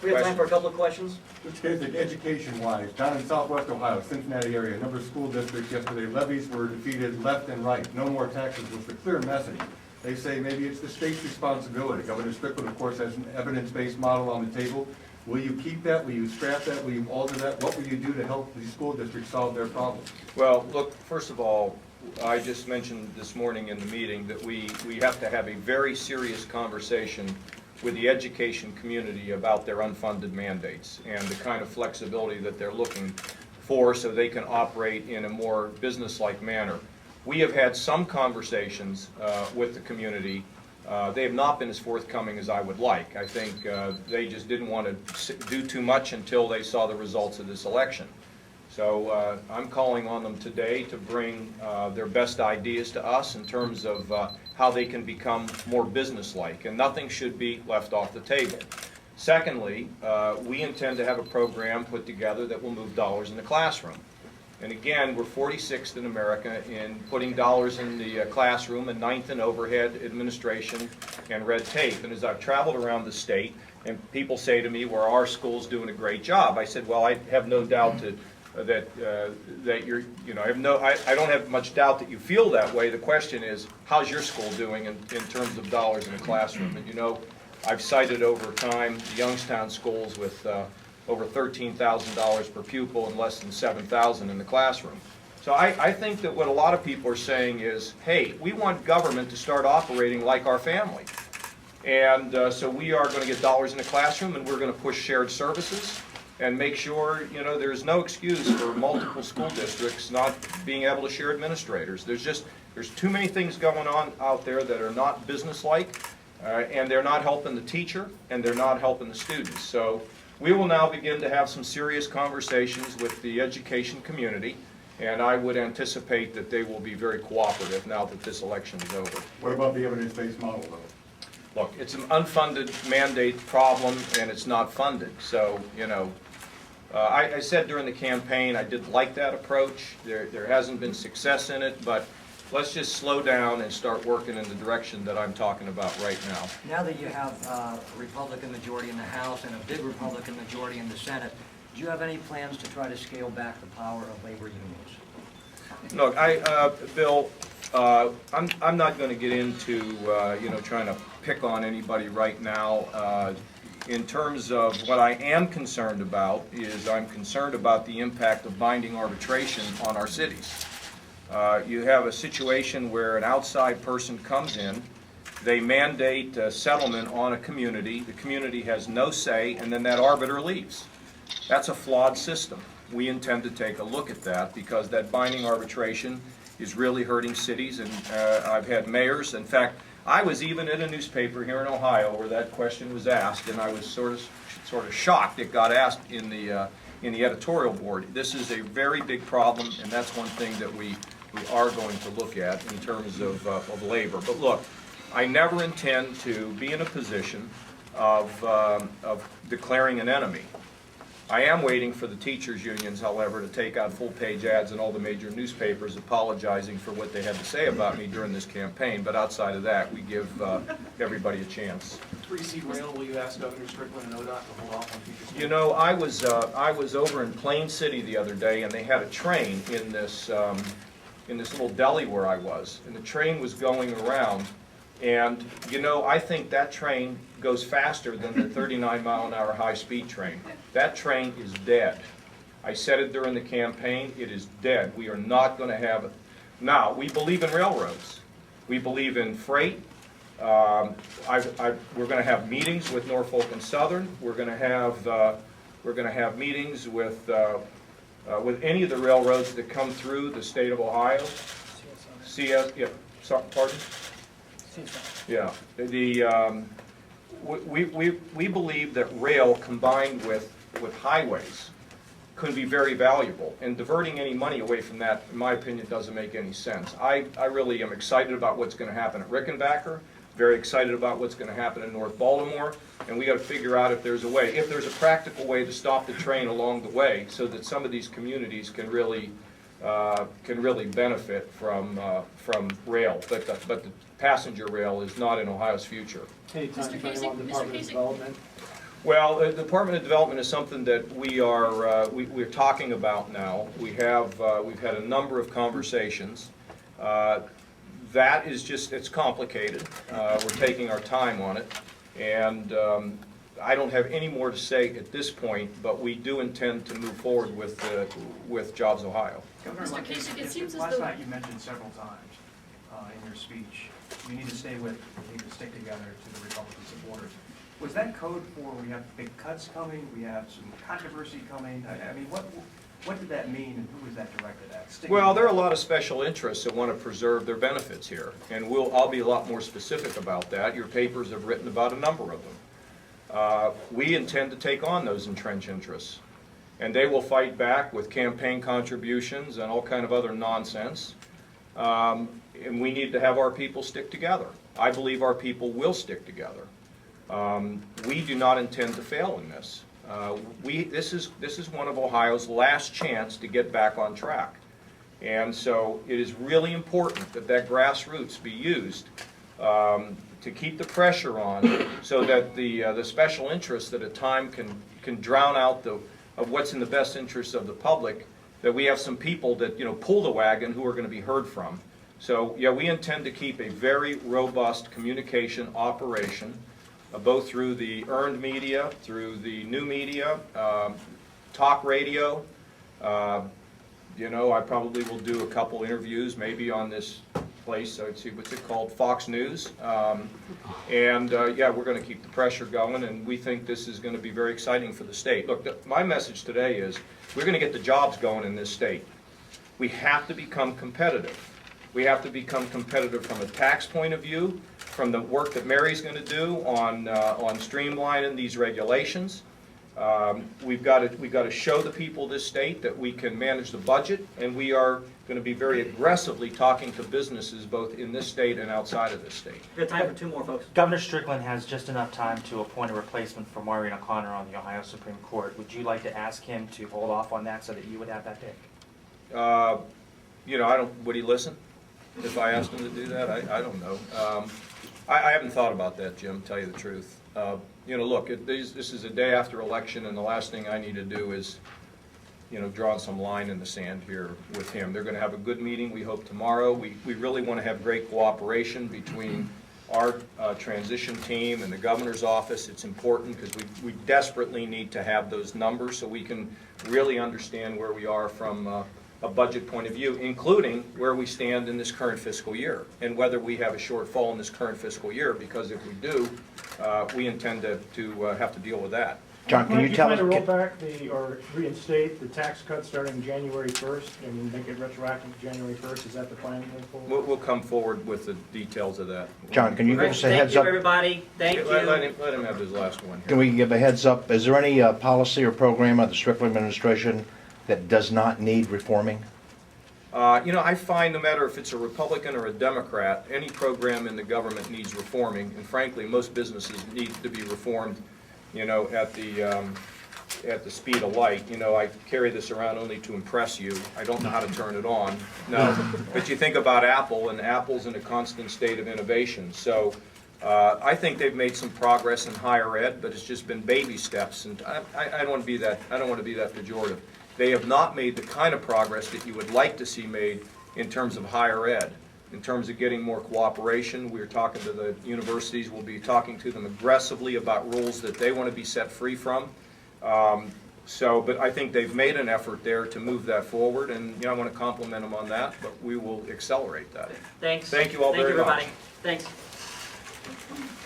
We have time for a couple of questions. Mr. Kasich, education-wise, down in southwest Ohio, Cincinnati area, a number of school districts yesterday, levies were defeated left and right. No more taxes was the clear message. They say maybe it's the state's responsibility. Governor Strickland, of course, has an evidence-based model on the table. Will you keep that? Will you scrap that? Will you alter that? What will you do to help these school districts solve their problems? Well, look, first of all, I just mentioned this morning in the meeting that we have to have a very serious conversation with the education community about their unfunded mandates and the kind of flexibility that they're looking for so they can operate in a more business-like manner. We have had some conversations with the community. They have not been as forthcoming as I would like. I think they just didn't want to do too much until they saw the results of this election. So I'm calling on them today to bring their best ideas to us in terms of how they can become more business-like, and nothing should be left off the table. Secondly, we intend to have a program put together that will move dollars in the classroom. And again, we're 46th in America in putting dollars in the classroom and 9th in overhead, administration, and red tape. And as I've traveled around the state, and people say to me, well, our school's doing a great job. I said, well, I have no doubt that you're, I don't have much doubt that you feel that way. The question is, how's your school doing in terms of dollars in the classroom? And I've cited over time the Youngstown schools with over $13,000 per pupil and less than $7,000 in the classroom. So I think that what a lot of people are saying is, hey, we want government to start operating like our family. And so we are going to get dollars in the classroom, and we're going to push shared services and make sure, there's no excuse for multiple school districts not being able to share administrators. There's too many things going on out there that are not business-like, and they're not helping the teacher, and they're not helping the students. So we will now begin to have some serious conversations with the education community, and I would anticipate that they will be very cooperative now that this election is over. What about the evidence-based model, though? Look, it's an unfunded mandate problem, and it's not funded. So, I said during the campaign I didn't like that approach. There hasn't been success in it, but let's just slow down and start working in the direction that I'm talking about right now. Now that you have a Republican majority in the House and a big Republican majority in the Senate, do you have any plans to try to scale back the power of labor unions? Look, Bill, I'm not going to get into trying to pick on anybody right now. In terms of what I am concerned about is I'm concerned about the impact of binding arbitration on our cities. You have a situation where an outside person comes in, they mandate a settlement on a community, the community has no say, and then that arbiter leaves. That's a flawed system. We intend to take a look at that because that binding arbitration is really hurting cities, and I've had mayors. In fact, I was even in a newspaper here in Ohio where that question was asked, and I was sort of shocked it got asked in the editorial board. This is a very big problem, and that's one thing that we are going to look at in terms of labor. But look, I never intend to be in a position of declaring an enemy. I am waiting for the teachers' unions, however, to take out full-page ads in all the major newspapers apologizing for what they had to say about me during this campaign. But outside of that, we give everybody a chance. 3-seat rail, will you ask Governor Strickland and ODOT to hold off on future? You know, I was over in Plain City the other day, and they had a train in this little deli where I was, and the train was going around. And, I think that train goes faster than the 39-mile-an-hour high-speed train. That train is dead. I said it during the campaign, it is dead. We are not going to have it. Now, we believe in railroads. We believe in freight. We're going to have meetings with Norfolk and Southern. We're going to have meetings with any of the railroads that come through the state of Ohio. Pardon? Yeah, we believe that rail combined with highways could be very valuable, and diverting any money away from that, in my opinion, doesn't make any sense. I really am excited about what's going to happen at Rickenbacker, very excited about what's going to happen in North Baltimore, and we got to figure out if there's a practical way to stop the train along the way so that some of these communities can really benefit from rail, but the passenger rail is not in Ohio's future. Any time frame on Department of Development? Well, the Department of Development is something that we're talking about now. We've had a number of conversations. That is just, it's complicated. We're taking our time on it, and I don't have any more to say at this point, but we do intend to move forward with Jobs Ohio. Governor, Mr. Kasich, it seems as last though- night you mentioned several times in your speech, you need to stay with, you need to stick together to the Republican supporters. Was that code for we have big cuts coming, we have some controversy coming? I mean, what did that mean, and who was that directed at? Well, there are a lot of special interests that want to preserve their benefits here, and I'll be a lot more specific about that. Your papers have written about a number of them. We intend to take on those entrenched interests, and they will fight back with campaign contributions and all kind of other nonsense. And we need to have our people stick together. I believe our people will stick together. We do not intend to fail in this. This is one of Ohio's last chance to get back on track. And so it is really important that grassroots be used to keep the pressure on so that the special interests that at time can drown out of what's in the best interest of the public, that we have some people that pull the wagon who are going to be heard from. So yeah, we intend to keep a very robust communication operation, both through the earned media, through the new media, talk radio. I probably will do a couple interviews maybe on this place, let's see, what's it called, Fox News. Yeah, we're going to keep the pressure going, and we think this is going to be very exciting for the state. Look, my message today is we're going to get the jobs going in this state. We have to become competitive. We have to become competitive from a tax point of view, from the work that Mary's going to do on streamlining these regulations. We've got to show the people of this state that we can manage the budget, and we are going to be very aggressively talking to businesses both in this state and outside of this state. We have time for two more, folks. Governor Strickland has just enough time to appoint a replacement for Maureen O'Connor on the Ohio Supreme Court. Would you like to ask him to hold off on that so that you would have that pick? Would he listen if I asked him to do that? I don't know. I haven't thought about that, Jim, to tell you the truth. Look, this is a day after election, and the last thing I need to do is, draw some line in the sand here with him. They're going to have a good meeting, we hope, tomorrow. We really want to have great cooperation between our transition team and the governor's office. It's important because we desperately need to have those numbers so we can really understand where we are from a budget point of view, including where we stand in this current fiscal year and whether we have a shortfall in this current fiscal year, because if we do, we intend to have to deal with that. John, can you tell us? Do you plan to roll back or reinstate the tax cut starting January 1st? I mean, make it retroactive to January 1st? Is that the plan going forward? We'll come forward with the details of that. John, can you give us a heads Thank you, up? everybody. Thank you. Let him have his last one here. Can we give a heads up? Is there any policy or program of the Strickland administration that does not need reforming? I find no matter if it's a Republican or a Democrat, any program in the government needs reforming, and frankly, most businesses need to be reformed, at the speed of light. I carry this around only to impress you. I don't know how to turn it on. No, but you think about Apple, and Apple's in a constant state of innovation. So I think they've made some progress in higher ed, but it's just been baby steps, and I don't want to be that. I don't want to be that pejorative. They have not made the kind of progress that you would like to see made in terms of higher ed, in terms of getting more cooperation. We're talking to the universities. We'll be talking to them aggressively about rules that they want to be set free from. But I think they've made an effort there to move that forward, and I want to compliment them on that, but we will accelerate that. Thanks. Thank you all very much. Thank you, everybody. Thanks.